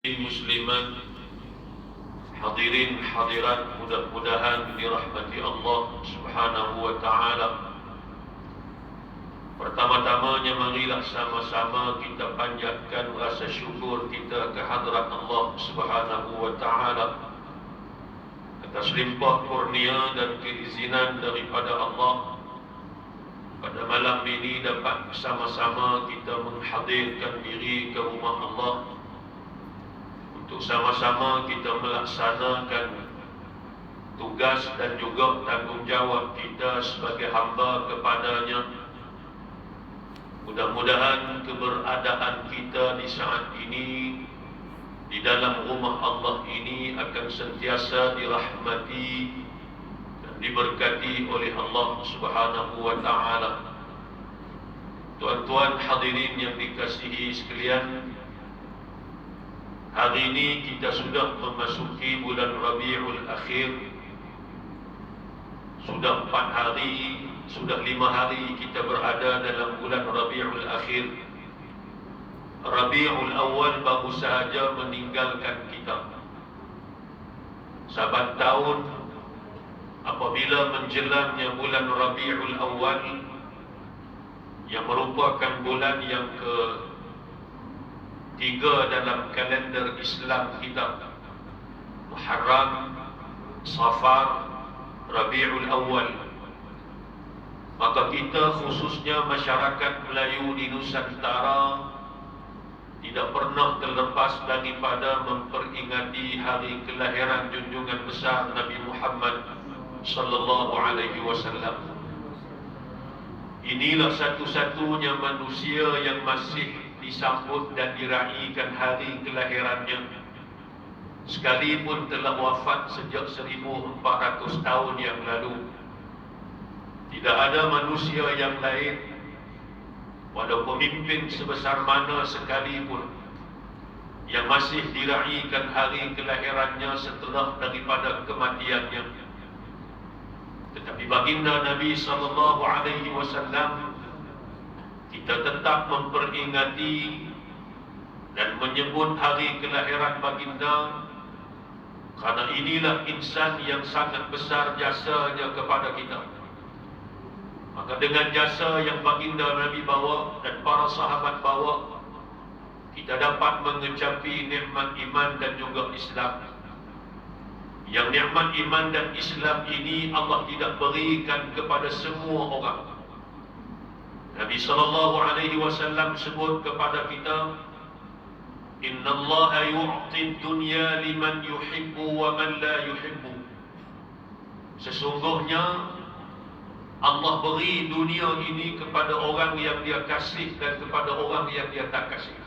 Musliman, hadirin hadirat, mudah-mudahan dirahmati Allah Subhanahu wa taala. Pertama-tamanya marilah sama-sama kita panjatkan rasa syukur kita ke hadrat Allah Subhanahu wa taala atas limpah kurnia dan keizinan daripada Allah. Pada malam ini dapat bersama-sama kita menghadirkan diri ke rumah Allah untuk sama-sama kita melaksanakan tugas dan juga tanggungjawab kita sebagai hamba kepadanya. Mudah-mudahan keberadaan kita di saat ini di dalam rumah Allah ini akan sentiasa dirahmati dan diberkati oleh Allah Subhanahu wa taala. Tuan-tuan hadirin yang dikasihi sekalian, hari ini kita sudah memasuki bulan Rabiul Akhir. Sudah 4 hari, sudah 5 hari kita berada dalam bulan Rabiul Akhir. Rabiul Awal baru sahaja meninggalkan kita. Saban tahun apabila menjelangnya bulan Rabiul Awal, yang merupakan bulan yang tiga dalam kalender Islam kita, Muharram, Safar, Rabiul Awal, maka kita khususnya masyarakat Melayu di Nusantara tidak pernah terlepas daripada memperingati hari kelahiran junjungan besar Nabi Muhammad sallallahu alaihi wasallam. Inilah satu-satunya manusia yang masih disambut dan diraihkan hari kelahirannya, sekalipun telah wafat sejak 1400 tahun yang lalu. Tidak ada manusia yang lain, walau pemimpin sebesar mana sekalipun, yang masih diraihkan hari kelahirannya setelah daripada kematiannya. Tetapi baginda Nabi sallallahu alaihi wasallam kita tetap memperingati dan menyebut hari kelahiran baginda, karena inilah insan yang sangat besar jasanya kepada kita. Maka dengan jasa yang baginda Nabi bawa dan para sahabat bawa, kita dapat mengecapi nikmat iman dan juga Islam. Yang nikmat iman dan Islam ini Allah tidak berikan kepada semua orang. Nabi sallallahu alaihi wasallam sebut kepada kita, innallaha yu'ti dunya liman yuhibbu wa man la yuhibbu. Sesungguhnya Allah beri dunia ini kepada orang yang dia kasih dan kepada orang yang dia tak kasih.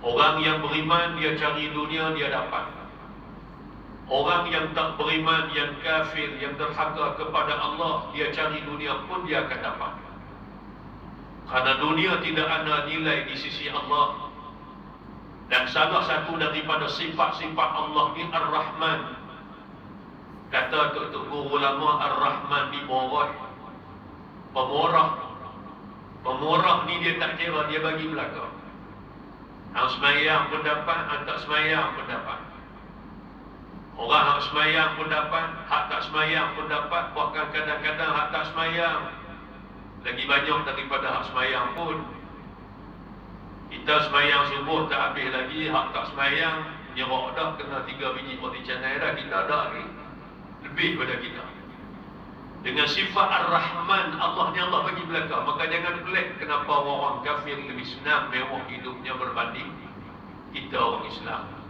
Orang yang beriman dia cari dunia, dia dapat. Orang yang tak beriman, yang kafir, yang derhaka kepada Allah, dia cari dunia pun dia akan dapat. Karena dunia tidak ada nilai di sisi Allah. Dan salah satu daripada sifat-sifat Allah ni Ar-Rahman. Kata Tok Guru Ulama, Ar-Rahman ni Murah. Pemurah. Pemurah ni dia tak kira, dia bagi belakang. Hang semayang pun dapat, hang tak semayang pun dapat. Orang hak semayang pun dapat, hak tak semayang pun dapat. Bahkan kadang-kadang hak tak semayang lagi banyak daripada hak semayang pun. Kita semayang subuh tak habis lagi, hak tak semayang nyerok dah, kena 3 biji roti canai dah, kita ada lagi lebih pada kita. Dengan sifat Ar-Rahman, Allah ni Allah bagi belakang. Maka jangan pelik kenapa orang kafir lebih senang mewah hidupnya berbanding kita orang Islam.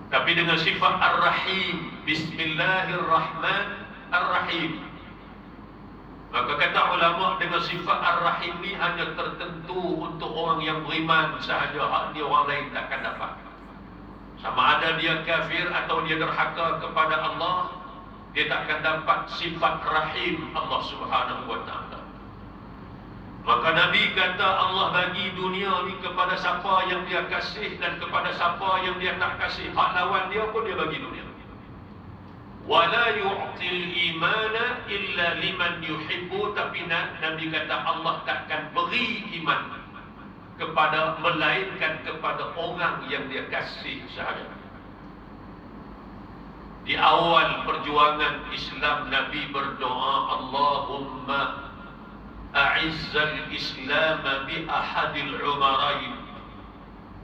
Tapi dengan sifat Ar-Rahim, Bismillahirrahmanirrahim, maka kata ulama dengan sifat Ar-Rahim ni hanya tertentu untuk orang yang beriman sahaja. Hak ni orang lain takkan dapat. Sama ada dia kafir atau dia derhaka kepada Allah, dia takkan dapat sifat Rahim Allah Subhanahu wa ta'ala. Maka Nabi kata Allah bagi dunia ni kepada siapa yang dia kasih dan kepada siapa yang dia tak kasih. Hak lawan dia pun dia bagi dunia. Wala yu'til imana illa liman yuhibbu. Tapi Nabi kata Allah takkan beri iman melainkan kepada orang yang dia kasih sahaja. Di awal perjuangan Islam, Nabi berdoa, Allahumma a'izzal Islam bi ahadil umarain.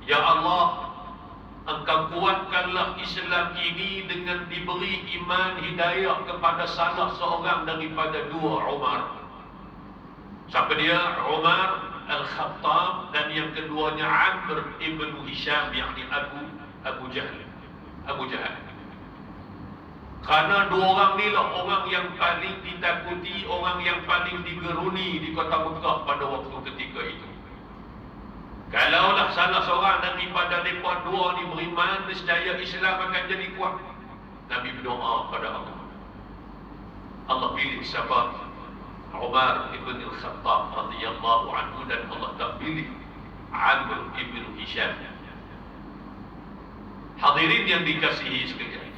Ya Allah, Engkau kuatkanlah Islam ini dengan diberi iman hidayah kepada salah seorang daripada dua Umar. Siapa dia? Umar Al-Khattab, dan yang keduanya Amr ibn Hisham, yakni Abu Jahal. Karena dua orang ni lah orang yang paling ditakuti, orang yang paling digeruni di kota Mekah pada waktu ketika itu. Kalaulah salah seorang daripada mereka dua ni beriman, nescaya Islam akan jadi kuat. Nabi berdoa pada Allah. Allah pilih siapa? Umar ibn al-Khattab radhiyallahu anhu, dan Allah tak pilih Amr ibn Hisham. Hadirin yang dikasihi sekalian,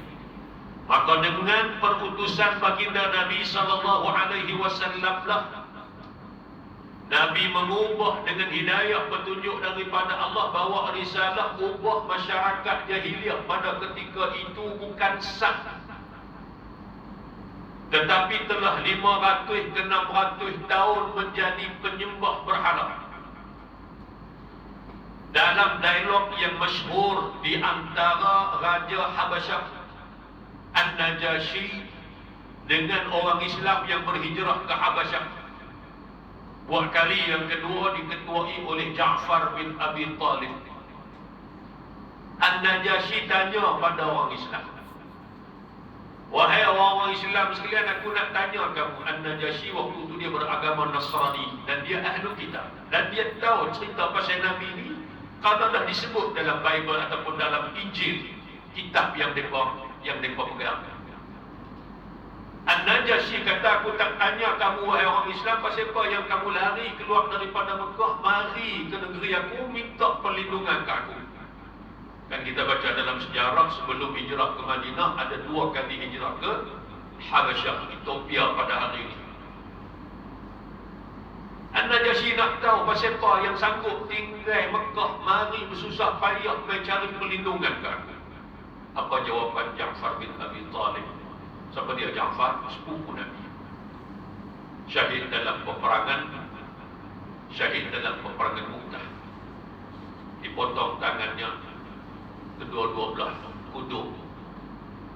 maka dengan perutusan baginda Nabi sallallahu alaihi wasallam lah Nabi mengubah dengan hidayah petunjuk daripada Allah bahawa risalah ubah masyarakat jahiliah pada ketika itu bukan sah, tetapi telah 500 ke 600 tahun menjadi penyembah berhala. Dalam dialog yang masyhur di antara Raja Habasyah An-Najashi dengan orang Islam yang berhijrah ke Habasyah, buat kali yang kedua diketuai oleh Ja'far bin Abi Talib. An-Najashi tanya pada orang Islam, wahai orang Islam sekalian, aku nak tanya kamu. An-Najashi waktu itu dia beragama Nasrani dan dia ahlu kitab, dan dia tahu cerita pasal Nabi ni kalau dah disebut dalam Bible ataupun dalam Injil, kitab yang mereka pegang. An-Najashi kata, aku tak tanya kamu wahai orang Islam, pasal apa yang kamu lari keluar daripada Mekah, mari ke negeri aku, minta perlindungan ke aku. Kan kita baca dalam sejarah sebelum hijrah ke Madinah, ada 2 kali hijrah ke Habasyah, Ethiopia pada hari ini. An-Najashi nak tahu pasal apa yang sanggup tinggal Mekah, mari bersusah payah mencari perlindungan ke aku. Apa jawapan Ja'far bin Abi Talib? Siapa dia? Ja'far, sepupu Nabi, syahid dalam peperangan Mu'tah. Dipotong tangannya kedua-dua belah kuduk,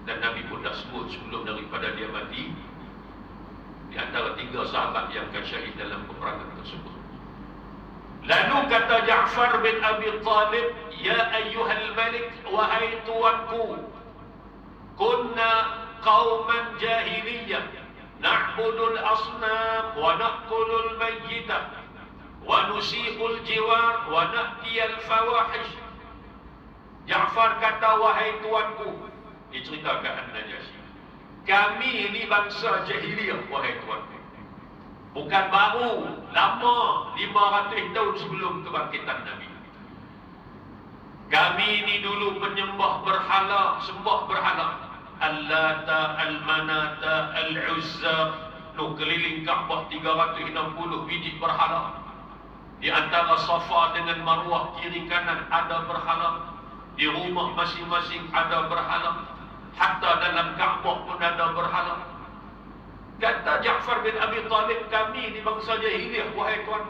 dan Nabi pun dah sebut sebelum daripada dia mati, di antara 3 sahabat yang akan syahid dalam peperangan tersebut. Lalu kata Ja'far bin Abi Talib, ya ayyuhal malik, wahai tuanku, kunna qauman jahiliyah na'budul asnam wa naqulul mayyitah wa nusi'ul jiwar wa na'tiyal fawahish. Ja'far kata, wahai tuanku, diceritakan An-Najashi, kami ini bangsa jahiliyah wahai tuanku, bukan baru, lama, 500 tahun sebelum kebangkitan Nabi. Kami ini dulu penyembah berhala, sembah berhala, Al-Lata, Al-Manata, Al-Uzza. Keliling Kaabah 360 biji berhala. Di antara Safa dengan Marwah kiri kanan ada berhala. Di rumah masing-masing ada berhala. Hatta dalam Kaabah pun ada berhala. Kata Ja'far bin Abi Talib, kami di bangsa jahiliyah wahai tuan,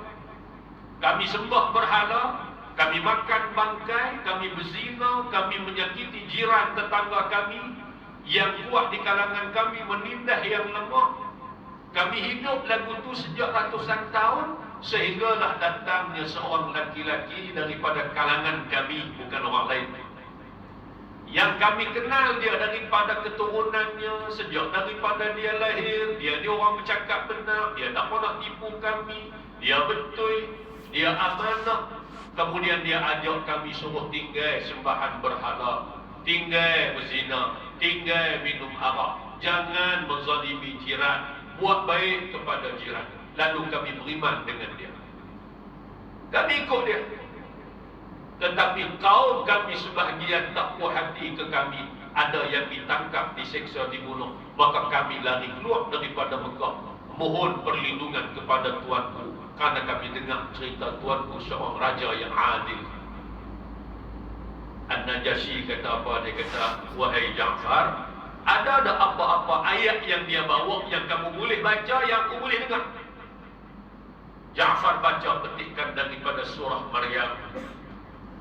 kami sembah berhala, kami makan bangkai, kami berzina, kami menyakiti jiran tetangga kami, yang kuat di kalangan kami menindas yang lemah. Kami hidup lagu tu sejak ratusan tahun, sehinggalah datangnya seorang laki-laki daripada kalangan kami, bukan orang lain, yang kami kenal dia daripada keturunannya, sejak daripada dia lahir, dia orang bercakap benar, dia tak pernah tipu kami, dia betul, dia amanah. Kemudian dia ajak kami suruh tinggal sembahan berhala, tinggal berzina, tinggal minum arak, jangan menzalimi jiran, buat baik kepada jiran. Lalu kami beriman dengan dia, kami ikut dia. Tetapi kaum kami sebahagian tak puas hati ke kami, ada yang ditangkap, diseksa, dibunuh, maka kami lari keluar daripada Mekah, mohon perlindungan kepada tuanku. Karena kami dengar cerita tuanku seorang raja yang adil. An-Najasyi kata apa? Dia kata, wahai Ja'far, ada apa-apa ayat yang dia bawa yang kamu boleh baca, yang aku boleh dengar? Ja'far baca petikan daripada surah Maryam.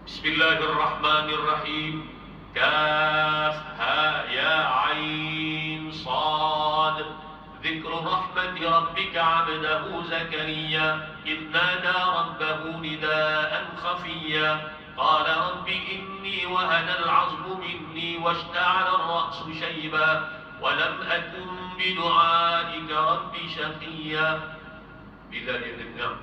Bismillahirrahmanirrahim. Kaf ha ya ain sad. Dzikru rahmati rabbika 'abdahu Zakaria idh nada rabbahu nidaan khafiyya. قال رب إني وهن العظم مني واشتعل الرأس شيبا ولم أكن بدعائك رب شقيا. Bila dia dengar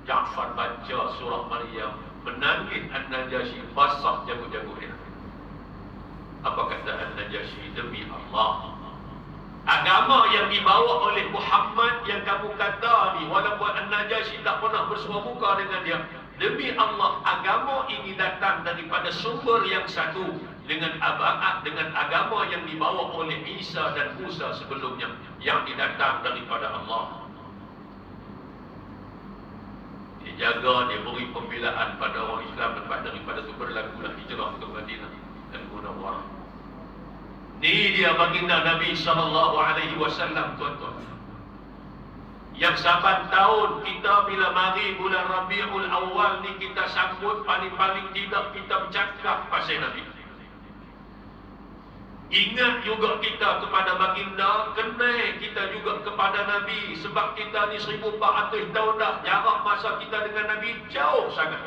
Ja'far baca surah Maryam, menangis An-Najasyi, basah jago-jago dia. Apa kata An-Najasyi? Demi Allah, agama yang dibawa oleh Muhammad yang kamu kata ni, walaupun An-Najasyi tak pernah bersuara muka dengan dia, demi Allah, agama ini datang daripada sumber yang satu dengan agama yang dibawa oleh Isa dan Musa sebelumnya, yang didatang daripada Allah. Dia jaga, dia beri pembelaan pada orang Islam, lepas daripada itu berlakulah hijrah ke Madinah dan Munawwarah. Ni dia baginda Nabi SAW, tuan-tuan. Yang saban tahun kita bila mari bulan Rabiul Awal ni, kita sambut paling-paling tidak kita bercakap pasal Nabi. Ingat juga kita kepada baginda, kenal kita juga kepada Nabi. Sebab kita ni 1400 tahun dah, jarak masa kita dengan Nabi jauh sangat.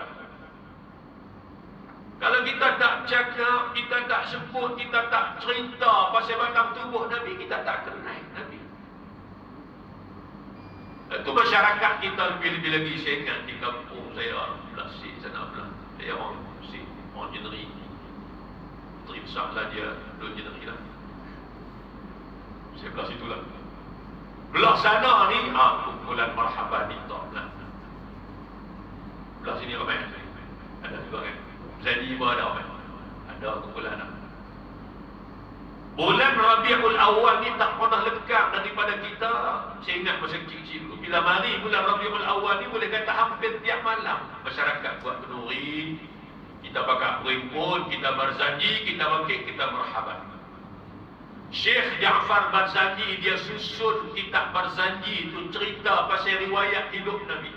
Kalau kita tak cakap, kita tak sebut, kita tak cerita pasal batang tubuh Nabi, kita tak kenal Nabi. Itu masyarakat kita lebih-lebih lagi. Saya ingat di kampung saya, Belasik sana belah, saya orang Belasik, orang Jeneri. Menteri besar lah dia, dua Jeneri lah. Saya belah situ lah. Belah sana ni, kumpulan marhaban ni tak belah. Belah sini ramai. Ada juga kan. Zadi pun ada ramai. Ada kumpulan lah. Bulan Rabiul Awal ni tak pernah lekang daripada kita. Saya ingat masa kecil-kecil dulu, bila mari bulan Rabiul Awal ni, boleh kata hampir tiap malam masyarakat buat kenduri, kita bakar berimpun, kita berzanji, kita bangkit, kita marhaban. Syekh Ja'far Barzanji dia susun kitab berzanji itu, cerita pasal riwayat hidup Nabi.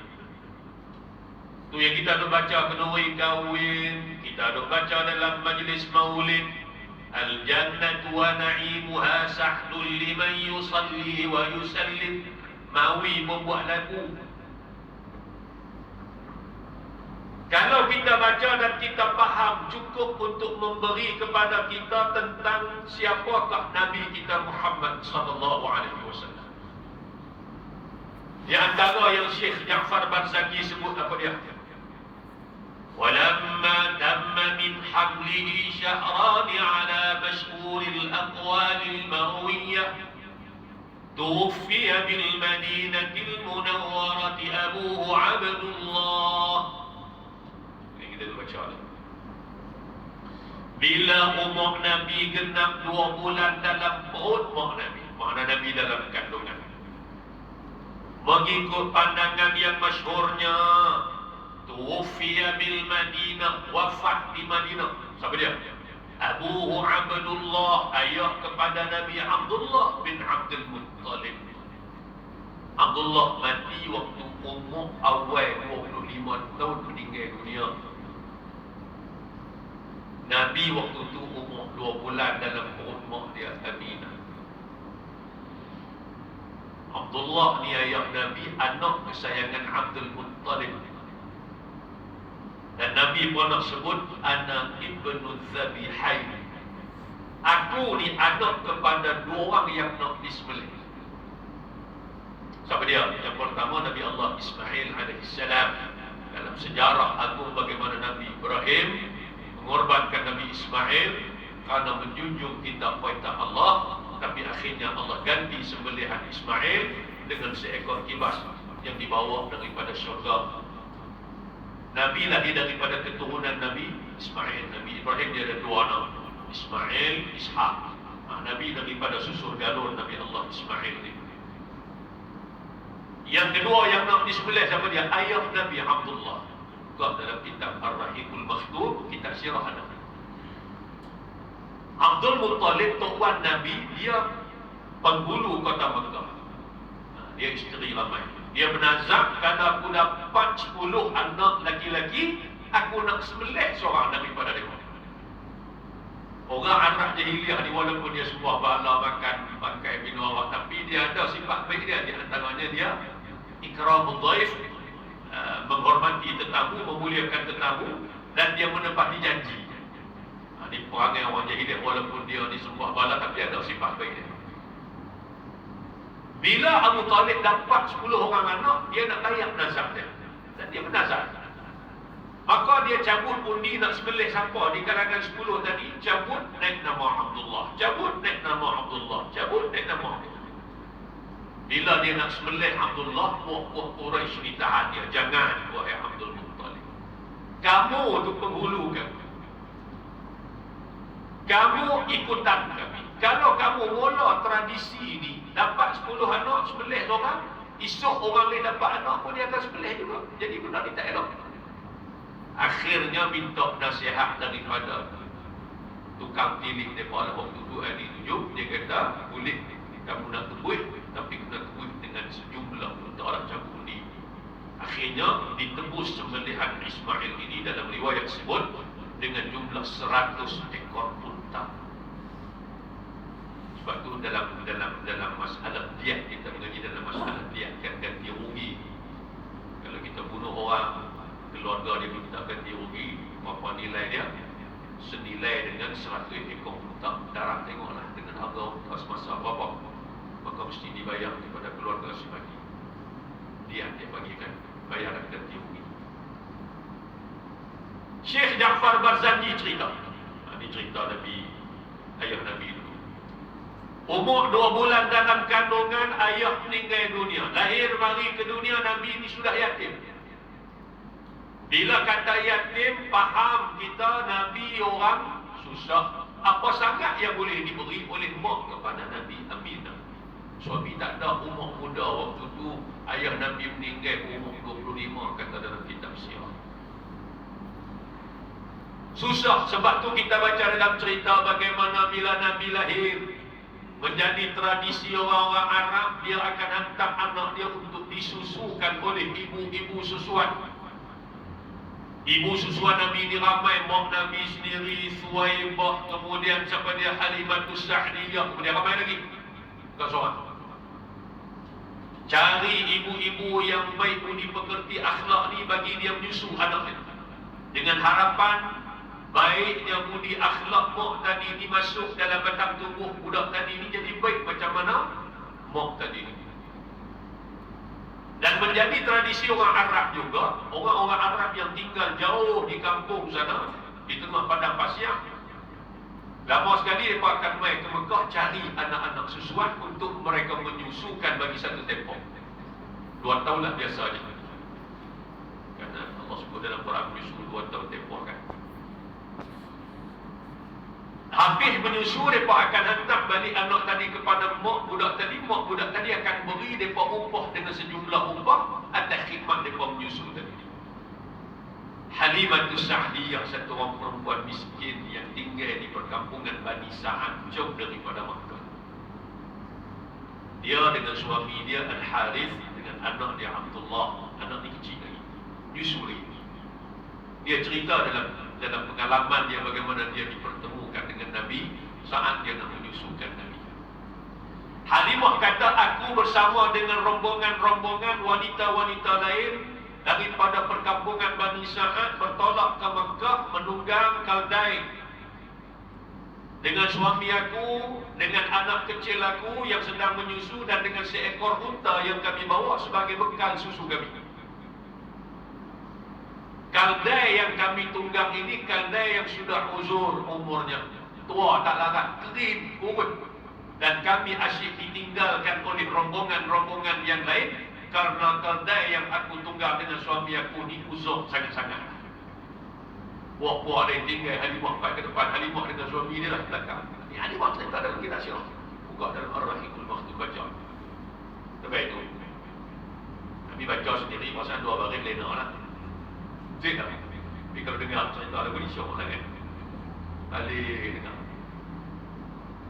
Tu yang kita ada baca kenduri kahwin, kita ada baca dalam majlis maulid. Al-jannatu wa na'imuha sahdul liman yusalli wa yusallim. Mawi membuat lagu. Kalau kita baca dan kita faham, cukup untuk memberi kepada kita tentang siapakah Nabi kita Muhammad sallallahu alaihi wasallam. Di antara yang Syekh Ja'far Barzanji sebut apa dia? ولما تم من حمله شهران على مشهور الأقوال المروية توفي بالمدينة المنورة أبوه عبد الله. Bila umur Nabi genap 2 bulan dalam perut mak Nabi, makna Nabi dalam kandungan, mengikut pandangan yang masyhurnya, tuwfiya bil Madinah, wafat di Madinah. Siapa dia? Abuhu Abdullah, ayah kepada Nabi Abdullah bin Abdul Muttalib. Abdullah mati waktu umur awal 25 tahun meninggal dunia. Nabi waktu tu umur 2 bulan dalam perut mak dia, Aminah. Abdullah ni ayah Nabi, anak kesayangan Abdul Muttalib. Dan Nabi pernah sebut, ana ibnu Zabihain. Aku ni anak kepada 2 orang yang nak disembelih. Siapa dia? Yang pertama Nabi Allah Ismail alaihissalam. Dalam sejarah agung bagaimana Nabi Ibrahim mengorbankan Nabi Ismail kerana menjunjung kitab perintah Allah, tapi akhirnya Allah ganti sembelihan Ismail dengan seekor kibas yang dibawa daripada syurga. Nabi lahir daripada keturunan Nabi Ismail. Nabi Ibrahim dia ada 2 anak, Ismail, Ishaq. Nabi daripada susur galur Nabi Allah Ismail ni. Yang kedua yang nak disembelih siapa dia? Ayah Nabi Abdullah. Kau dalam kitab Ar-Rahimul Maktum, kitab sirah Nabi. Abdul Muttalib, tuan Nabi, dia penghulu kota Mekah. Dia isteri ramai. Dia bernazam, kalau aku dapat 10 anak laki-laki, aku nak sembelih seorang daripada mereka. Orang Arab jahiliah ni, walaupun dia semua bala makan pakai minum awak, tapi dia ada sifat baik dia. Di antaranya dia ikramul dhaif, menghormati tetamu, memuliakan tetamu, dan dia menepati janji. Ini perangai orang jahiliah, walaupun dia ni semua bala, tapi ada sifat baik dia. Bila Abu Talib dapat 10 orang anak, dia nak layak nazar dia. Dan dia bernazar. Maka dia cabut undi nak sembelih siapa di kalangan 10 tadi, cabut naik nama Abdullah, cabut naik nama Abdullah, cabut naik nama Abdullah. Bila dia nak sembelih Abdullah, puak-puak Quraisy ditahan dia. Jangan, wahai Abdul Muttalib. Kamu tu penghulu kami. Kamu ikutan kami. Kalau kamu mula tradisi ini, dapat 10 anak, sembelih orang, esok orang lain dapat anak pun dia akan sembelih juga. Jadi benda ni tak elok. Akhirnya minta nasihat daripada tukang pilih daripada waktu tu hari 7. Dia kata, boleh kamu nak tebuih, tapi kena tebuih dengan sejumlah untuk orang cabut undi. Akhirnya ditebus sembelihan Ismail ini dalam riwayat sebut dengan jumlah 100 ekor unta. Sebab tu dalam masalah diat, kita mengaji dalam masalah diat kan ganti rugi. Kalau kita bunuh orang, keluarga dia minta ganti rugi, berapa nilai dia? Senilai dengan 100 ekor unta. Darah tengoklah dengan harga unta semasa berapa, maka mesti dibayar kepada keluarga si bagi. Dia bagikan bayaran ganti rugi. Syekh Ja'far Barzanji cerita. Ini cerita Nabi, ayah Nabi dulu. Umur 2 bulan dalam kandungan, ayah meninggal dunia. Lahir mari ke dunia, Nabi ini sudah yatim. Bila kata yatim, faham kita Nabi orang susah. Apa sangat yang boleh diberi oleh mak kepada Nabi Aminah. Suami tak ada, umur muda waktu tu. Ayah Nabi meninggal umur 25, kata dalam kitab sirah. Susah, sebab tu kita baca dalam cerita bagaimana bila Nabi lahir, menjadi tradisi orang-orang Arab, dia akan hantar anak dia untuk disusukan oleh ibu-ibu susuan. Ibu susuan Nabi ini ramai, mak Nabi sendiri, Suwaibah, kemudian siapa dia, Halimatus Sa'diyah, kemudian ramai lagi. Bukan seorang. Cari ibu-ibu yang baik, budi pekerti, akhlak ni, bagi dia menyusu anak dia. Dengan harapan baiknya budi akhlak mak tadi ni masuk dalam batang tubuh budak tadi ni, jadi baik macam mana mak tadi ni. Dan menjadi tradisi orang Arab juga, orang-orang Arab yang tinggal jauh di kampung sana, di tengah padang pasir, lama sekali mereka akan main ke Mekah cari anak-anak susuan untuk mereka menyusukan bagi satu tempoh. 2 tahun lah biasa je. Kerana Allah sebut dalam Quran menyusu 2 tahun tempoh kan. Habis menyusu, mereka akan hantar balik anak tadi kepada mak budak tadi. Mak budak tadi akan beri mereka upah dengan sejumlah upah atas khidmat mereka menyusu tadi. Halimatus Sa'diyah, satu orang perempuan miskin yang tinggal di perkampungan Bani Sa'ad, jauh daripada Makkah. Dia dengan suami dia Al-Harith, dengan anak dia Abdullah, anak ni kecil lagi, nyusu lagi. Dia cerita dalam pengalaman dia bagaimana dia dipertemukan dengan Nabi saat dia nak menyusukan Nabi. Halimah kata, aku bersama dengan rombongan-rombongan wanita-wanita lain daripada perkampungan Bani Sa'ad bertolak ke Mekah menunggang Kaldai. Dengan suami aku, dengan anak kecil aku yang sedang menyusu, dan dengan seekor unta yang kami bawa sebagai bekal susu kami. Kaldai yang kami tunggang ini, kaldai yang sudah uzur umurnya, tua, tak larat, kering, kurut. Dan kami asyik ditinggalkan oleh rombongan-rombongan yang lain karena kaldai yang aku tunggang dengan suami aku ni uzur sangat-sangat. Buah-buah ada yang tinggal, Halimah empat ke depan, Halimah dengan suami dia lah belakang. Ini Halimah cerita dalam kitab sirah. Buka dalam Ar-Rahimul Maktum baca. Terbaik tu. Tapi baca sendiri pasal dua baris lena lah. Zid tak? Tapi kalau dengar cerita lagu ni syok lah kan. Balik dengar.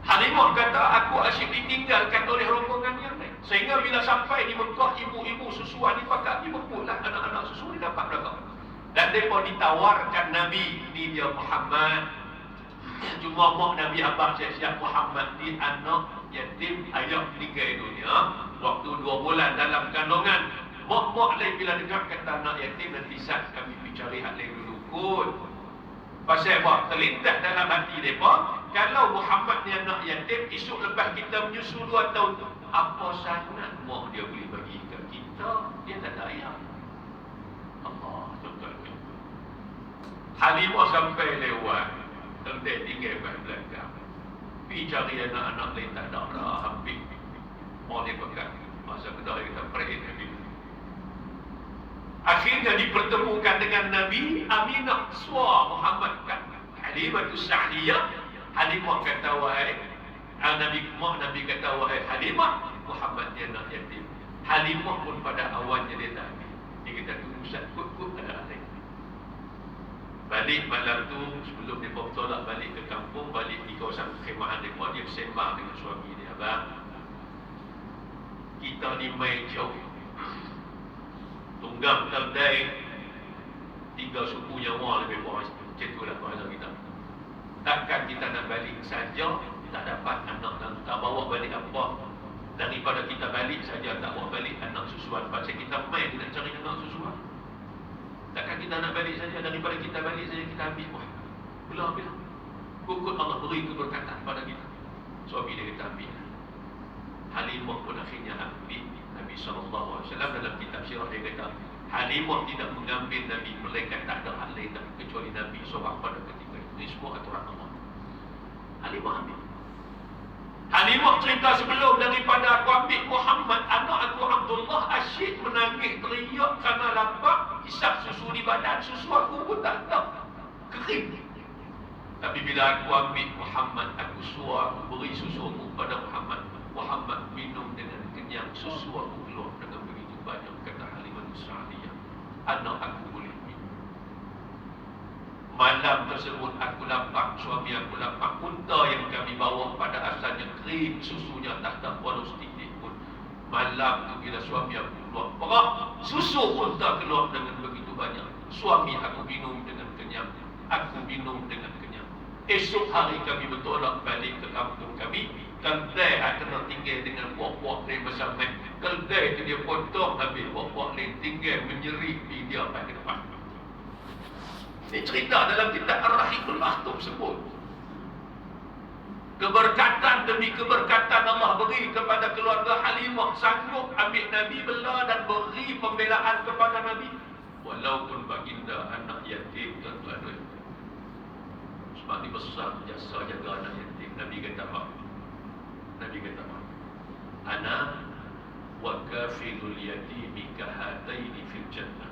Halimah kata, aku asyik ditinggalkan oleh rombongan yang lain. Sehingga bila sampai di Mekah, ibu-ibu susuan dipakai, dibekutlah anak-anak susu ni dapat belakang. Dan mereka ditawarkan Nabi, ni dia Muhammad. Cuma mak Nabi abang siap-siap Muhammad ni anak yatim ayah meninggal dunia. Waktu 2 bulan dalam kandungan. Mak-mak lain bila dengar kata anak yatim, nanti saat kami pergi cari hak lain dulu kot. Pasal apa? Terlintas dalam hati mereka, kalau Muhammad ni anak yatim, esok lepas kita menyusu 2 tahun, apa sangat mak dia boleh bagi ke kita? Dia tak ada ayah. Allah, tuan-tuan. Halimah sampai lewat, terdengar tinggal kat belakang. Pergi cari anak-anak lain, tak ada dah, hampir. Mau dia pegang. Masa kedua kita pray Nabi. Akhirnya dipertemukan dengan Nabi Aminah suar Muhammad kan. Halimah Sa'diyah. Halimah kata wahai Nabi kata wahai Halimah, Muhammad dia nak yatim. Halimah pun pada awalnya dia tak ambil. Dia kata tu Ustaz kut-kut ada lain. Balik malam tu sebelum dia bertolak balik ke kampung, balik di kawasan khemahan mereka, dia bersembang dengan suami dia. Abang, kita ni main jauh. Tunggang terdai 3 suku nyawa lebih kurang macam tu lah bahasa kita. Takkan kita nak balik saja tak dapat anak dan tak bawa balik apa. Daripada kita balik saja tak bawa balik anak susuan. Pasal kita main nak cari anak susuan. Takkan kita nak balik saja, daripada kita balik saja kita ambil. Wah, bila kukut Allah beri keberkatan pada kita. Suami dia kita ambil. Halimah pun akhirnya ambil. Nabi SAW dalam kitab sirah dia kata, Halimah tidak mengambil Nabi, mereka tak ada hal lain kecuali Nabi seorang pada ketika itu. Ini semua aturan Allah. Halimah ambil. Halimah cerita sebelum daripada aku ambil Muhammad, anak aku Abdullah asyik menangis teriak kerana lapar, hisap susu di badan, susu aku pun tak ada, kering. Tapi bila aku ambil Muhammad, aku suar, aku beri susu aku pada Muhammad. Muhammad minum dengan kenyang, susu aku keluar dengan begitu banyak, kata Halimah Sa'diyah. Anak aku boleh minum. Malam tersebut aku lapar, suami aku lapar. Unta yang kami bawa pada asalnya kering, susunya tak ada walau sedikit pun. Malam tu bila suami aku keluar perah, susu unta keluar dengan begitu banyak. Suami aku minum dengan kenyang, aku minum dengan kenyang. Esok hari kami bertolak balik ke kampung kami. Keldai kena tinggal dengan buah-buah lain bersama. Keldai itu dia potong habis, buah-buah lain tinggal menyerik di dia pada depan. Ini cerita dalam kitab Ar-Rahimul Maktum sebut. Keberkatan demi keberkatan Allah beri kepada keluarga Halimah, sanggup ambil Nabi bela dan beri pembelaan kepada Nabi. Walaupun baginda anak yatim, tuan-tuan. Sebab ini besar jasa jaga anak yatim. Nabi kata apa? Nabi kata apa? Ana wa kafilul yatimi kahataini fil jannah.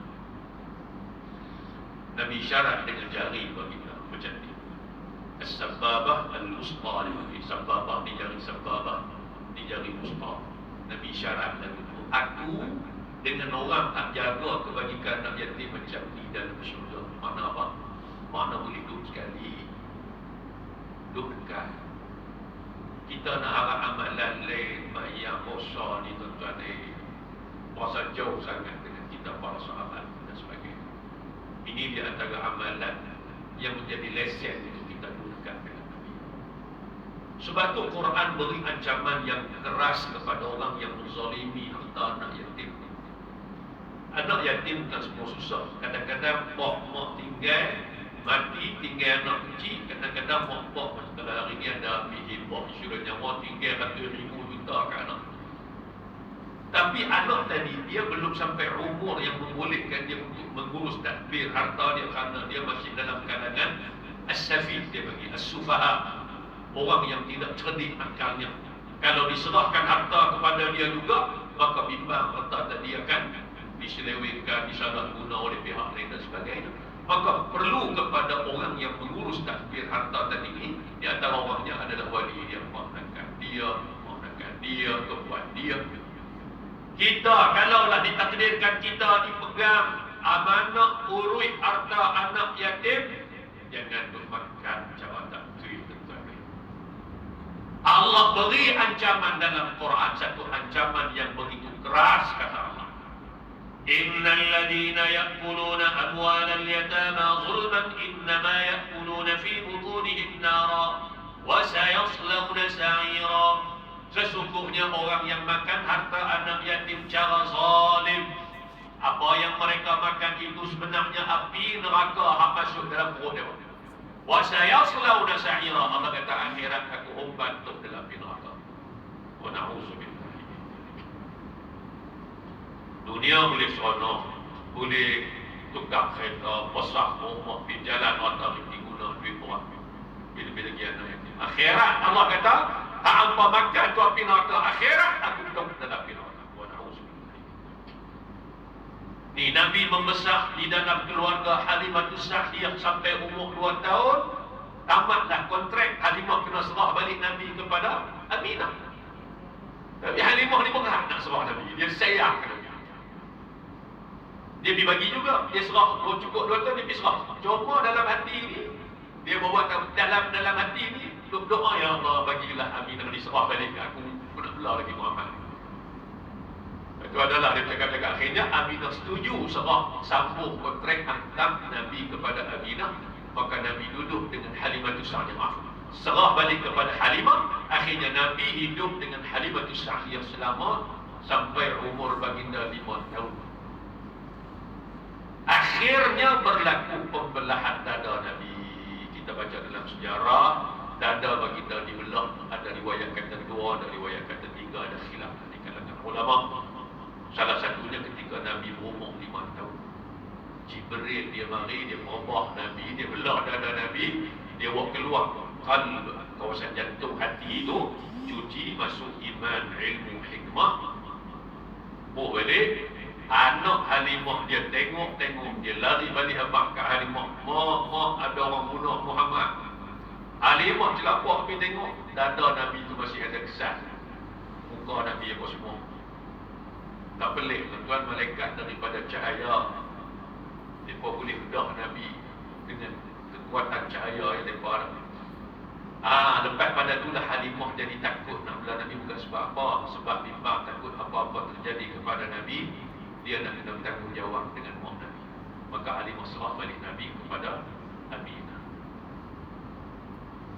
Nabi syarat dengan jari baginda macam ni. As-sababah al-wusta, sababah ni jari sababah, ni jari wusta. Nabi syarat lagu tu. Aku dengan orang tak jaga kebajikan anak yatim macam ni dalam syurga. Mana apa? Mana boleh duduk sekali, duduk dekat. Kita nak arah amalan lain, bayang puasa ni tuan-tuan ni, puasa jauh sangat dengan kita para sahabat dan sebagainya. Ini di antara amalan yang menjadi lesen untuk kita gunakan dengan Nabi. Sebab tu Quran beri ancaman yang keras kepada orang yang menzalimi harta anak yatim. Anak yatim bukan semua susah. Kadang-kadang mak tinggal, mati tinggal anak kecil. Kadang-kadang mak kalau hari ni ada ambil hibah insurans nyawa, tinggal ribu juta ke anak. Tapi anak tadi dia belum sampai umur yang membolehkan dia untuk mengurus tadbir harta dia, kerana dia masih dalam kalangan as-safih, dia bagi as-sufaha, orang yang tidak cerdik akalnya. Kalau diserahkan harta kepada dia juga, maka bimbang harta tadi akan diselewengkan, disalahguna oleh pihak lain dan sebagainya. Maka perlu kepada orang yang mengurus tadbir harta tadi ini. Di antara orangnya adalah wali dia, maknakan dia, tuan dia. Kita kalaulah ditakdirkan kita dipegang amanah urus harta anak yatim, jangan duk makan jawatan tu tuan. Allah beri ancaman dalam Quran, satu ancaman yang begitu keras, kata Allah. Innal ladina ya'kuluna amwalal yatama zulman innama ya'kuluna fi butunihim nara wa sayaslawna sa'ira. Sesungguhnya orang yang makan harta anak yatim cara zalim, apa yang mereka makan itu sebenarnya api neraka hak masuk dalam perut dia. Wa sayaslawna sa'ira. Allah kata akhirat aku umpan untuk dalam api neraka. Wa na'udzubillah. Dunia boleh seronok, boleh tukar kereta, besar rumah, pergi jalan otak, pergi guna duit orang. Bila-bila lagi anak yatim. Akhirat Allah kata, tak hampa makan tu api neraka. Akhirat aku duduk dalam api neraka. Wa na'udzubillah. Ni Nabi membesar di dalam keluarga Halimatus Sa'diyah sampai umur 2 tahun. Tamatlah kontrak, Halimah kena serah balik Nabi kepada Aminah. Tapi Halimah ni berat nak serah Nabi. Dia sayang Nabi. Dia pergi bagi juga. Dia serah cukup 2 tahun, dia pergi serah. Cuma dalam hati ni, dia bawa dalam hati ni, doa, ya Allah bagilah Aminah diserah balik ke aku. Aku nak belah lagi Muhammad. Itu adalah dia cakap-cakap. Akhirnya Aminah setuju serah, sambung kontrak hantar Nabi kepada Aminah. Maka Nabi duduk dengan Halimatus Sa'diyah. Serah balik kepada Halimah. Akhirnya Nabi hidup dengan Halimatus Sa'diyah selama sampai umur baginda 5 tahun. Akhirnya berlaku pembelahan dada Nabi. Kita baca dalam sejarah, dada baginda dibelah. Ada riwayat kata 2, ada riwayat kata 3, ada khilaf di kalangan ulama. Salah satunya ketika Nabi berumur 5 tahun. Jibril dia mari, dia merubah Nabi, dia belah dada Nabi, dia buat keluar qalb, kawasan jantung hati itu, cuci, masuk iman, ilmu, hikmah. Buat balik. Anak Halimah dia tengok, dia lari balik abang kat Halimah. Mak, ada orang bunuh Muhammad. Halimah celapuk pergi tengok, dada Nabi tu masih ada kesan. Muka Nabi apa semua. Tak pelik tuan-tuan, malaikat daripada cahaya. Mereka boleh bedah Nabi dengan kekuatan cahaya yang mereka ada. Lepas pada itulah Halimah jadi takut nak belah Nabi. Bukan sebab apa, sebab bimbang takut apa-apa terjadi kepada Nabi. Dia nak kena bertanggungjawab dengan mak Nabi. Maka Halimah serah balik Nabi kepada Aminah.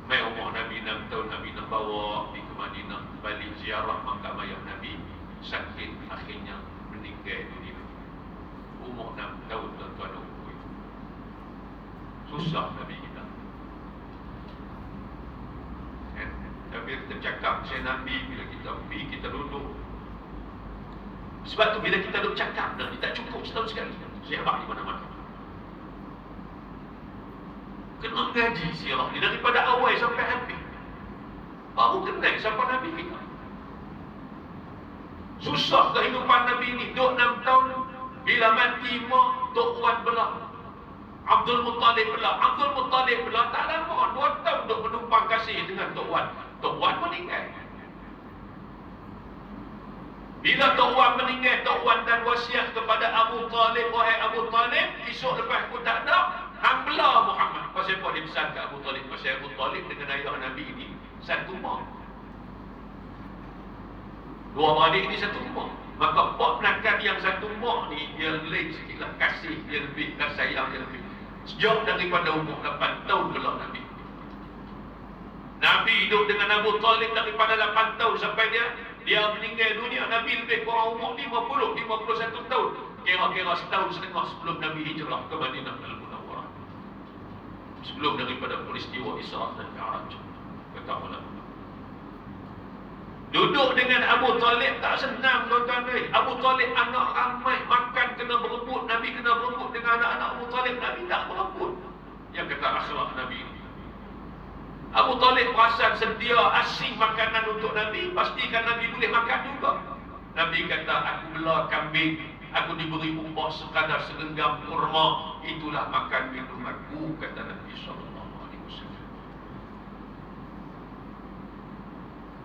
Mai umur Nabi 6 tahun, Nabi nak bawa pergi ke Madinah, balik ziarah makam ayah Nabi. Sakit, akhirnya meninggal dunia. Umur 6 tahun tuan-tuan umur itu. Susah Nabi kita. Tapi kita cakap saya Nabi, bila kita pergi, kita duduk. Sebab tu bila kita duduk cakap dah, dia tak cukup setahun sekali. Ziarah di mana-mana. Kena ngaji ziarah ni daripada awal sampai habis. Baru kenal siapa Nabi kita. Susah kehidupan Nabi ni. Duduk 6 tahun. Bila mati mak, Tok Wan belah. Abdul Muttalib belah. Tak lama, 2 tahun duduk menumpang kasih dengan Tok Wan. Tok Wan meninggal. Bila Tok Wan meninggal, Tok Wan dan wasiat kepada Abu Talib, wahai Abu Talib, esok lepas aku tak ada, hang belah Muhammad. Pasal apa dia pesan ke Abu Talib? Pasal Abu Talib dengan ayah Nabi ini satu mak. Dua beradik ni satu mak. Maka pak penakan yang satu mak ni, dia lain sikitlah kasih, dia lebih sayang, dia lebih. Sejak daripada umur 8 tahun belah Nabi. Nabi hidup dengan Abu Talib daripada 8 tahun sampai dia meninggal dunia. Nabi lebih kurang umur 51 tahun. Kira-kira setahun setengah sebelum Nabi hijrah ke Madinah Al-Munawwarah. Sebelum daripada peristiwa Isra dan Mi'raj. Kata ulama. Duduk dengan Abu Talib tak senang tuan-tuan. Abu Talib anak ramai, makan kena berebut. Nabi kena berebut dengan anak-anak Abu Talib. Nabi tak berebut. Yang kata akhlak Nabi ini. Abu Talib perasan sedia asing makanan untuk Nabi, pastikan Nabi boleh makan juga. Nabi kata, aku belah kambing, aku diberi upah sekadar segenggam kurma, itulah makan minum aku, kata Nabi SAW.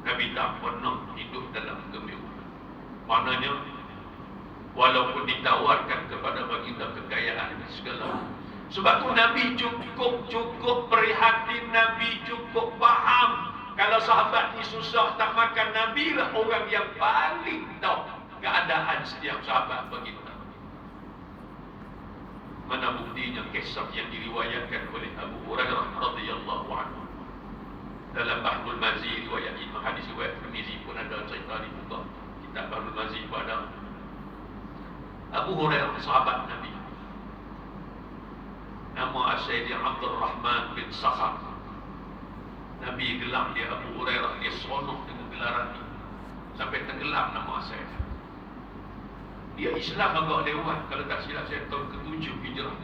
Nabi tak pernah hidup dalam kegembiraan. Maknanya walaupun ditawarkan kepada baginda kekayaan dan segala. Sebab tu Nabi cukup prihatin, Nabi cukup faham. Kalau sahabat ni susah tak makan, Nabi lah orang yang paling tahu keadaan setiap sahabat baginda. Mana buktinya kisah yang diriwayatkan oleh Abu Hurairah radhiyallahu anhu dalam Bahrul Mazi, riwayat Imam hadis riwayat Tirmizi pun ada cerita di buku kitab Bahrul Mazi pun ada. Abu Hurairah sahabat Nabi, nama asal dia Abdul Rahman bin Sakhar. Nabi gelar dia Abu Hurairah, dia seronok dengan gelaran ini sampai tenggelam nama asal. Dia Islam agak lewat, kalau tak silap saya tahun ke-7 Hijrah.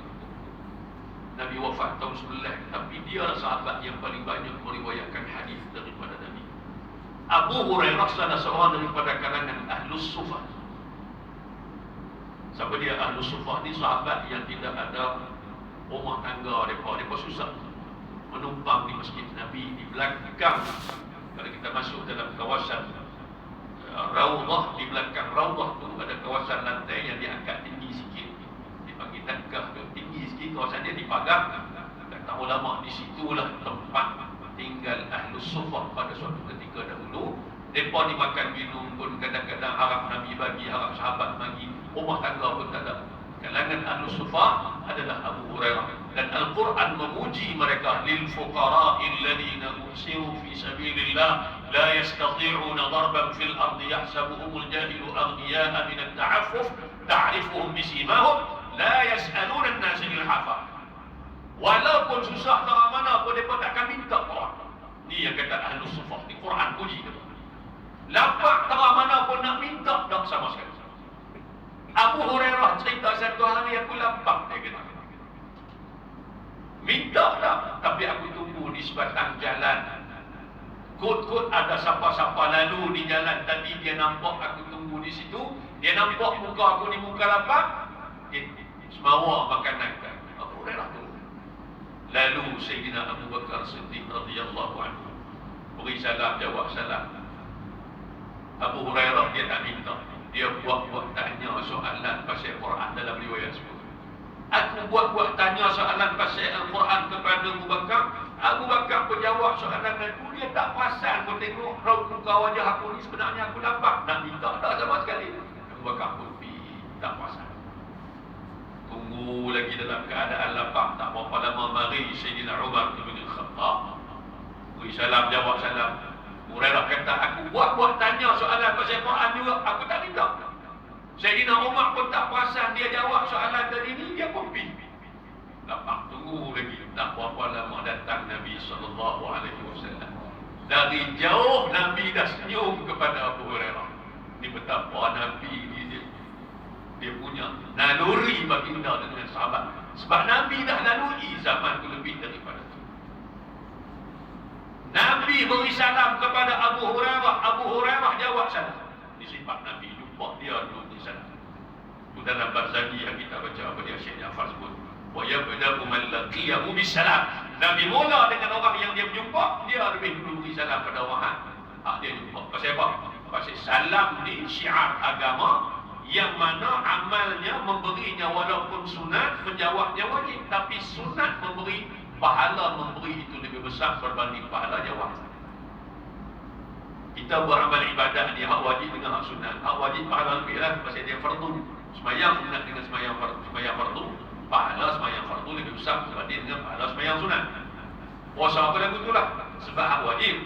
Nabi wafat tahun 9, tapi dia adalah sahabat yang paling banyak meriwayatkan hadis daripada Nabi. Abu Hurairah salah seorang daripada kalangan Ahlus Sufah. Siapa dia Ahlus Sufah ni? Sahabat yang tidak ada rumah tangga, mereka susah menumpang di masjid Nabi. Di belakang, kalau kita masuk dalam kawasan Raudah, di belakang Raudah tu ada kawasan lantai yang diangkat tinggi sikit, dipanggil tangkah tu, tinggi sikit kawasan dia dipagar. Kata ulama, di situlah tempat tinggal Ahlus Sufah pada suatu ketika dahulu. Mereka ni makan minum pun kadang-kadang harap Nabi bagi, harap sahabat bagi, rumah tangga pun tak ada. Kalangan Ahlus Sufah adalah Abu Hurairah. Dan Al-Quran memuji mereka, lil fuqara'il ladina usiru fi sabilillah la yastati'una darban fil ardi yahsabuhumul jahilu aghniya'a min at-ta'affuf ta'rifuhum bisimahum la yas'aluna an-nasa ilhafa. Walaupun susah tak mana pun mereka takkan minta orang. Ni yang kata Ahlus Sufah, di Quran puji dia. Lapak tak mana pun nak minta, tak sama sekali. Abu Hurairah cerita, satu hari aku lapar, dia kata. Minta tak, tapi aku tunggu di sebatang jalan. Kot-kot ada siapa-siapa lalu di jalan tadi, dia nampak aku tunggu di situ. Dia nampak muka aku ni muka lapar, dia semawa makanan kan. Abu Hurairah tu. Lalu Sayyidina Abu Bakar Siddiq radhiyallahu anhu beri salam, jawab salam. Abu Hurairah dia tak minta, dia buat-buat tanya soalan pasal Quran dalam riwayat sebut. Aku buat-buat tanya soalan pasal Al-Quran kepada Abu Bakar. Abu Bakar pun jawab soalan aku. Dia tak perasan pun tengok raut muka wajah aku ni, sebenarnya aku lapar. Nak minta tak sama sekali. Abu Bakar pun tak perasan. Tunggu lagi dalam keadaan lapar. Tak berapa lama mari Sayyidina Umar bin Khattab beri salam, jawab salam. Hurairah kata, aku buat-buat tanya soalan pasal Quran juga, aku tak minta. Sayyidina Umar pun tak perasan, dia jawab soalan tadi ni, dia pun pergi. Lapar, tunggu lagi. Tak berapa lama datang Nabi SAW. Dari jauh Nabi dah senyum kepada Abu Hurairah. Ini betapa Nabi ni dia punya naluri baginda dengan sahabat. Sebab Nabi dah lalui zaman tu lebih daripada itu. Nabi beri salam kepada Abu Hurairah. Abu Hurairah jawab salam. Ini sifat Nabi, jumpa dia dulu beri salam. Itu dalam Barzanji yang kita baca apa dia Syekh Ja'far sebut. Wa yabda'u man laqiyahu bisalam. Nabi mula dengan orang yang dia berjumpa, dia lebih dulu beri salam pada orang dia jumpa. Pasal apa? Pasal salam ni syiar agama yang mana amalnya memberinya walaupun sunat, menjawabnya wajib. Tapi sunat memberi, pahala memberi itu lebih besar berbanding pahala jawab. Kita beramal ibadah ni hak wajib dengan hak sunat. Hak wajib pahala lebih lah pasal dia fardu. Semayang sunat dengan semayang fardu, pahala semayang fardu lebih besar berbanding dengan pahala semayang sunat. Puasa apa lagu tu lah, sebab hak wajib.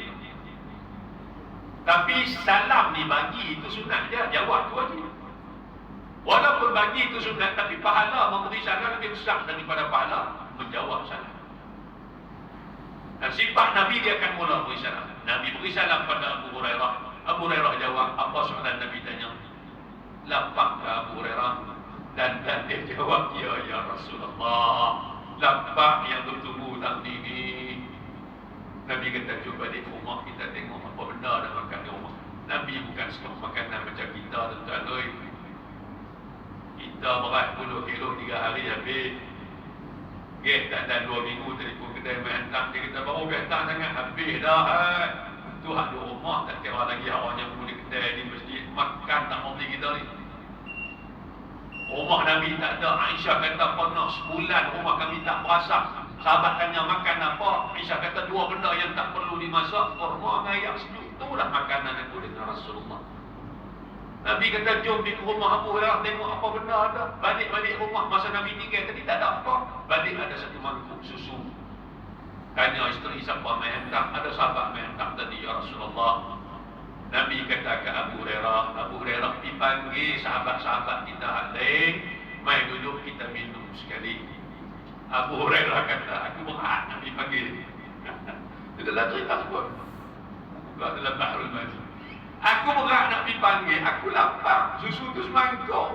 Tapi salam ni bagi itu sunat je, jawab tu wajib. Walaupun bagi itu sunat, tapi pahala memberi salam lebih besar daripada pahala menjawab salam. Dan sifat Nabi dia akan mula beri salam. Nabi beri salam pada Abu Hurairah. Abu Hurairah jawab, apa soalan Nabi tanya? Lapar ke Abu Hurairah? Dan dia jawab, ya Rasulullah, lapar yang bertumbuh tadi ni. Nabi kata, cuba di rumah kita tengok apa benda dah makan di rumah. Nabi bukan stok makanan macam kita, tuan-tuan. Kita berat 10 kilo 3 hari habis. Tak ada 2 minggu telefon kedai main hantar. Dia kata, baru hantar sangat habis dah. Tu hak di rumah, tak kira lagi awaknya pun di kedai, di masjid. Makan tak boleh kita ni. Rumah Nabi tak ada. Aisyah kata pernah sebulan rumah kami tak masak. Sahabat tanya makan apa? Aisyah kata 2 benda yang tak perlu dimasak, kurma dengan ayam sejuk. Itulah makanan aku dengan Rasulullah. Nabi kata jom pergi ke rumah Abu Hurairah tengok apa benda ada. Balik rumah masa Nabi tinggal tadi tak ada apa. Balik ada satu mangkuk susu. Tanya isteri siapa mai hantar. Ada sahabat mai hantar tadi, ya Rasulullah. Nabi kata ke Abu Hurairah pergi panggil sahabat-sahabat kita lain, mai duduk kita minum sekali. Abu Hurairah kata, aku berat Nabi panggil. Itu adalah cerita sebut. Bukan dalam Bahrul Majid. Aku berat nak pergi panggil, aku lapar, susu tu semangkuk.